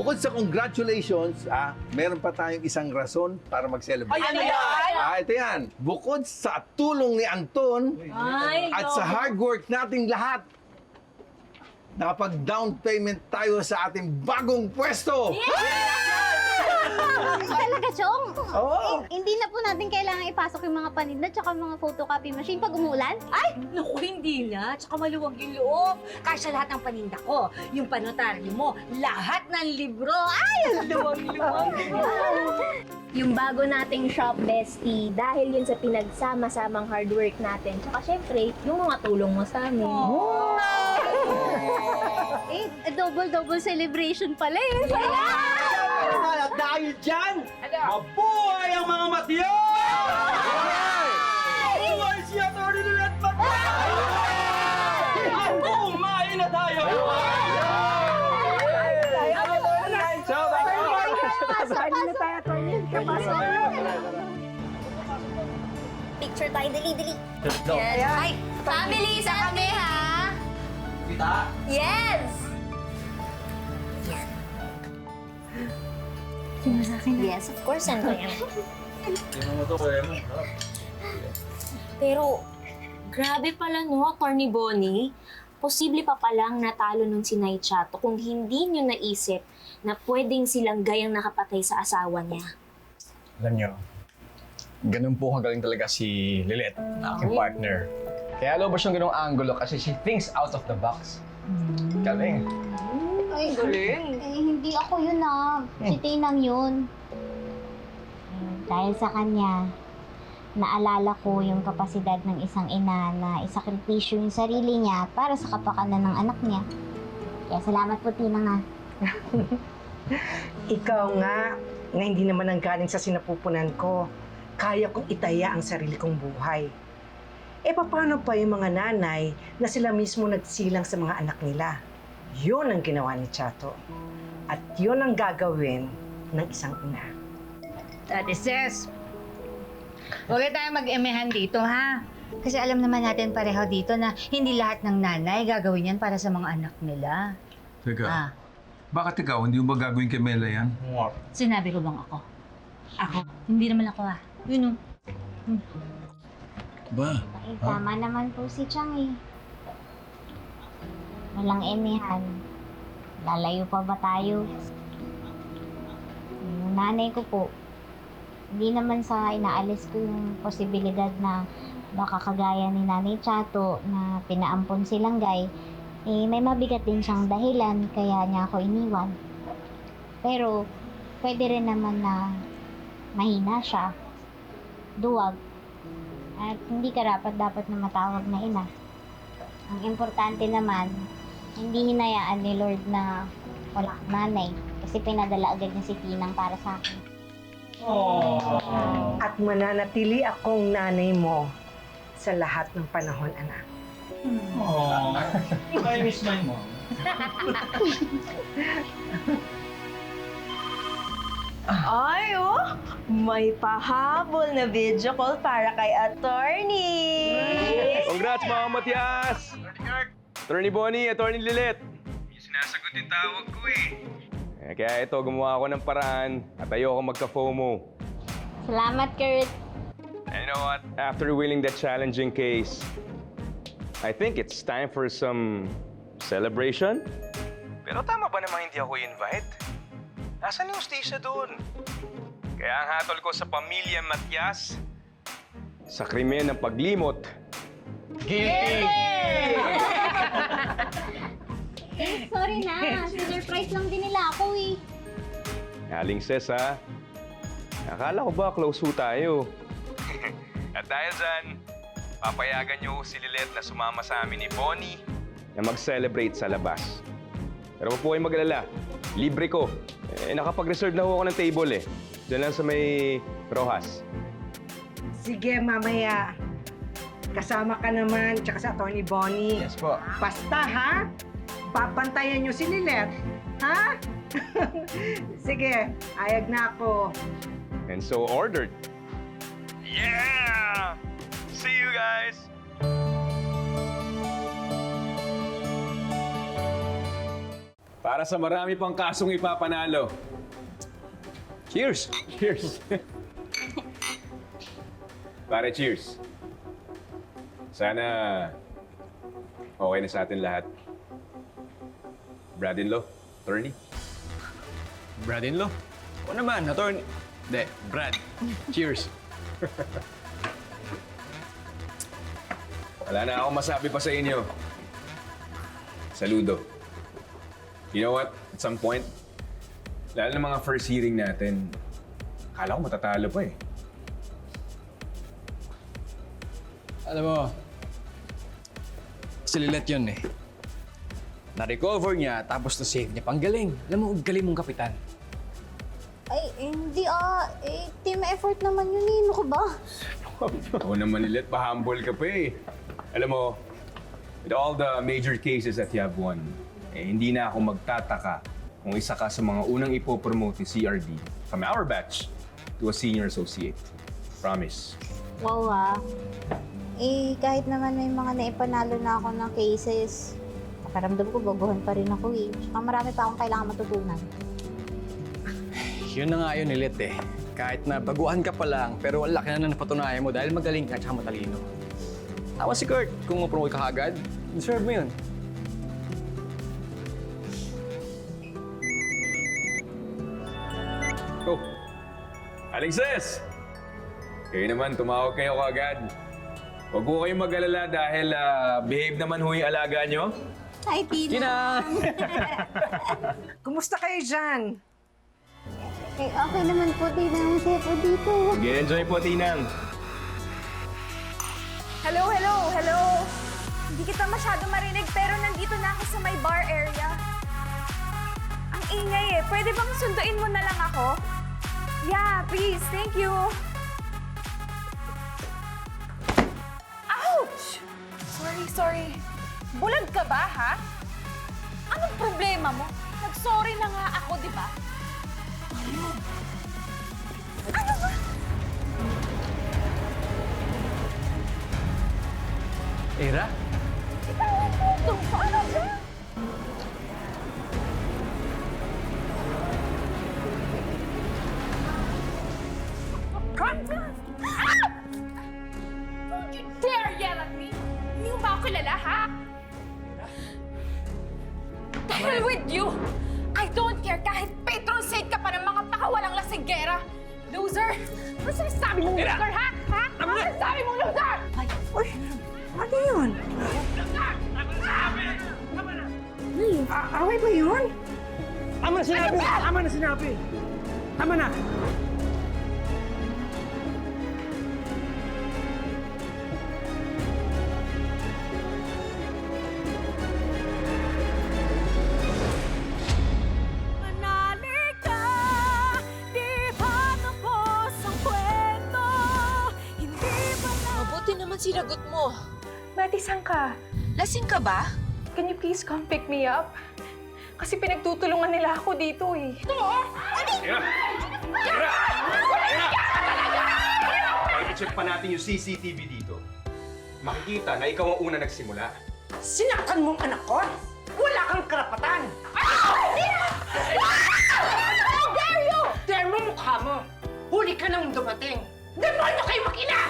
bukod sa congratulations, meron pa tayong isang rason para mag-celebrate. Ano yan? Ito yan. Bukod sa tulong ni Anton at sa hard work nating lahat, nakapag-down payment tayo sa ating bagong pwesto! Talaga, Chong? Oo. Hindi na po natin kailangan ipasok yung mga paninda tsaka mga photocopy machine pag umulan? Ay, naku, hindi na. Tsaka maluwag yung loob. Kasya lahat ng paninda ko. Yung panotaryo mo, lahat ng libro. Ay, ang luwag-luwag. Yung bago nating shop, bestie, dahil yun sa pinagsama-samang hard work natin. Tsaka syempre, yung mga tulong mo sa amin. Double celebration pala eh. At dahil dyan, mabuhay ang mga Matias! Mabuhay si Atty. Lilet Matias! At kumain na tayo! Picture tayo, dali-dali. Yes. Ay, Family, sa kami, ha? Kita? Yes! Sino sa akin? Yes, of course, ano yan. Tingnan mo to, kaya mo. Pero, grabe pala no, Atty. Bonnie. Posible pa palang natalo nun si Nay Chato kung hindi nyo naisip na pwedeng silang gayang nakapatay sa asawa niya. Alam nyo, ganun po kagaling talaga si Lilet, na aking partner. Kaya lobos yung ganung angulo kasi she thinks out of the box. Galing. Ay, hindi ako yun Si Tinang yun. Dahil sa kanya, naalala ko yung kapasidad ng isang ina na isakripisyo yung sarili niya para sa kapakanan ng anak niya. Kaya salamat po, Tinang Ikaw nga, na hindi naman ang galing sa sinapupunan ko, kaya kong itaya ang sarili kong buhay. Paano pa yung mga nanay na sila mismo nagsilang sa mga anak nila? Yun ang ginawa ni Chato. At yun ang gagawin ng isang ina. Ate Ses, huwag tayo mag-emehan dito, ha? Kasi alam naman natin pareho dito na hindi lahat ng nanay gagawin yan para sa mga anak nila. Teka, bakit ikaw? Hindi mo ba gagawin kay Mela yan? Sinabi ko bang ako? Ako? Hindi naman ako, Yun, Ba? Tama naman po si Chang Walang emehan. Lalayo pa ba tayo? Yung nanay ko po, hindi naman sa inaalis ko yung posibilidad na baka kagaya ni Nanay Chato na pinaampon silang gay, may mabigat din siyang dahilan kaya niya ako iniwan. Pero pwede rin naman na mahina siya, duwag, at hindi karapat-dapat na matawag na ina. Ang importante naman, hindi hinayaan ni Lord na wala akong nanay kasi pinadala agad niya si Tinang para sa akin. At mananatili akong nanay mo sa lahat ng panahon, anak. I miss my mom. Ay, may pahabol na video call para kay attorney. Congrats mga Matias! Attorney Bonnie, Attorney Lilet. Yung sinasagot yung tawag ko Kaya ito, gumawa ako ng paraan at ayoko magka-FOMO. Salamat, Kurt. And you know what? After winning that challenging case, I think it's time for some celebration. Pero tama ba namang hindi ako invite? Nasaan yung stisya doon? Kaya ang hatol ko sa pamilya Matias, sa krimen ng paglimot, guilty! Sorry na, surprise lang din nila ako Aling Ses, ha? Akala ko ba close ho tayo? At dahil dyan, papayagan niyo si Lilet na sumama sa amin ni Bonnie na mag-celebrate sa labas. Pero huwag po kayong mag-alala. Libre ko. Nakapag-reserve na ho ako ng table Diyan lang sa may Rojas. Sige, mamaya. Kasama ka naman, tsaka sa Atty. Bonnie. Yes po. Basta, ha? Papantayan niyo si Lilet, ha? Sige, ayag na ako. And so ordered. Yeah! See you guys! Para sa marami pang kasong ipapanalo. Cheers! Cheers! Pare, cheers. Sana okay na sa atin lahat. Brad-in-law, attorney. Brad-in-law? O naman, attorney. Hindi, Brad. Cheers. Wala na akong masabi pa sa inyo. Saludo. You know what? At some point, lalo na mga first hearing natin, akala ko matatalo pa eh. Alam mo, si Lilet yun eh. Na-recover niya, tapos na-save niya. Panggaling. Alam mo, galing mong kapitan. Ay, hindi team effort naman yun eh. Ano ka ba? Ako naman nilit, pa-humble ka pa eh. Alam mo, with all the major cases that you have won, eh, hindi na ako magtataka kung isa ka sa mga unang ipopromote ni CRD from our batch to a senior associate. Promise. Wow kahit naman may mga naipanalo na ako ng cases, pakiramdam ko baguhan pa rin ako eh. Tsaka marami pa akong kailangan matutunan. Yun na nga yun, Lilet eh. Kahit na baguhan ka pa lang, pero ang laki na napatunayan mo dahil magaling ka at matalino. Tawa si Kurt, kung ma-promote ka agad, deserve mo yun. Oh, Aling Ses! Kayo naman, tumawag kayo kagad. Huwag ko kayong mag-alala dahil behave naman ho yung alaga nyo. Hi, Tina! Kumusta kayo dyan? Okay naman po, Tina. Masaya po dito. Sige, enjoy po, Tinang. Hello! Hindi kita masyado marinig pero nandito na ako sa may bar area. Ang ingay eh. Pwede bang sunduin mo na lang ako? Yeah, please. Thank you. Ouch! Sorry. Bulag ka ba, ha? Anong problema mo? Nag-sorry na nga ako, di ba? Ano ba? Era? Itong paano ba? Ah! Don't you dare yell at me! Hindi mo ba ako kilala, ha? The hell with you! I don't care kahit patron saint ka pa ng mga pakawalang lasinggera! Loser! Ano sinasabi mong loser, ha? Ha? Ano sinasabi mong loser? Uy, ano yun? Away ba yun? Tama na sinabi! Tama na! Manalik ka, di pa tapos ang kwento. Hindi ba na... Mabuti naman sinagot mo. Mati, saan ka? Lasing ka ba? Can you please come pick me up? Kasi pinagtutulungan nila ako dito eh. I-check pa natin yung CCTV dito. Makikita na ikaw ang una nagsimula. Sinaktan mo ang anak ko? Wala kang karapatan! How dare you! Dare mo mukha mo! Huli ka nang dumating! Demonyo kayo mag-ina!